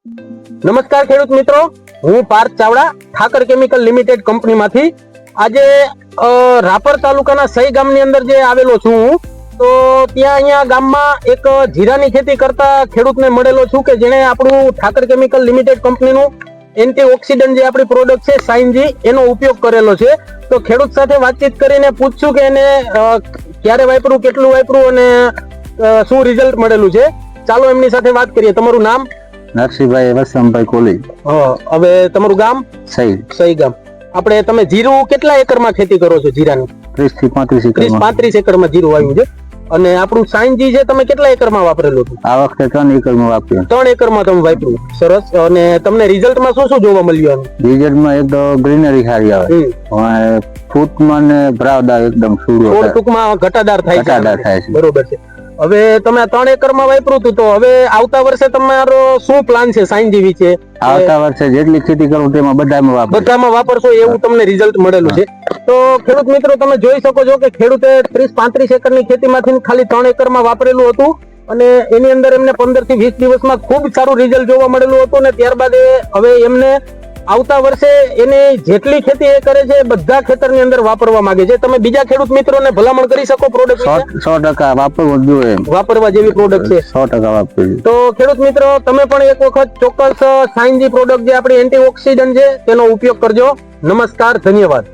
નમસ્કાર ખેડૂત મિત્રો, હું પાર્થ ચાવડા ઠાકર કેમિકલ લિમિટેડ કંપનીમાંથી આજે રાપર તાલુકાના સઈ ગામની અંદર જે આવેલો છું હું, તો ત્યાં અહીંયા ગામમાં એક જીરાની ખેતી કરતા ખેડૂતને મળેલો છું કે જેણે આપણું ઠાકર કેમિકલ લિમિટેડ કંપનીનું એન્ટીઓક્સિડન્ટ જે આપણી પ્રોડક્ટ છે સાઇનજી એનો ઉપયોગ કરેલો છે. તો ખેડૂત સાથે વાતચીત કરીને પૂછશું કે એને ક્યારે વાપર્યું, કેટલું વાપર્યું અને શું રિઝલ્ટ મળેલું છે. ચાલો એમની સાથે વાત કરીએ. તમારું નામ? નરસિંહભાઈ વસમભાઈ કોલી. હવે તમારું ગામ? સઈ ગામ. આપણે તમે જીરું કેટલા એકરમાં ખેતી કરો છો? જીરાની 30 થી 35 એકરમાં જીરું આવ્યું છે. અને આપણું સાઇનજી છે તમે કેટલા એકરમાં વાપરેલું હતું? આ વખતે 3 એકરમાં વાપર્યું. 3 એકરમાં તમે વાપર્યું. સરસ. અને તમને રિઝલ્ટમાં શું શું જોવા મળ્યું? રિઝલ્ટમાં એક તો ગ્રીનરી સારી આવે, ફૂટમાં ને ભરાવદાર એકદમ સુડો, ટૂંકમાં ઘટાદાર થાય છે. બરોબર છે. હવે તમે 3 એકરમાં વાપર્યું હતું, તો હવે આવતા વર્ષે તમારો શું પ્લાન છે સાઇનજી વિશે? આવતા વર્ષે જેટલી ખેતી કરું તેમાં બધામાં વાપરશો એવું તમને રિઝલ્ટ મળેલું છે. તો ખેડૂત મિત્રો તમે જોઈ શકો છો કે ખેડૂતે 30-35 એકરની ખેતીમાંથી ખાલી 3 એકરમાં વાપરેલું હતું અને એની અંદર એમને 15 થી 20 દિવસમાં ખૂબ સારું રિઝલ્ટ જોવા મળેલું હતું. અને ત્યારબાદ હવે એમને આવતા વર્ષે એને જેટલી ખેતી એ કરે છે બધા ખેતરની અંદર વાપરવા માંગે છે. તમે બીજા ખેડૂત મિત્રોને ભલામણ કરી શકો પ્રોડક્ટ? 100% વાપરવું જોઈએ, વાપરવા જેવી પ્રોડક્ટ છે. 100% વાપરવી. તો ખેડૂત મિત્રો તમે પણ એક વખત ચોક્કસ સાઇનજી પ્રોડક્ટ જે આપણી એન્ટીઓક્સિડન્ટ છે તેનો ઉપયોગ કરજો. નમસ્કાર, ધન્યવાદ.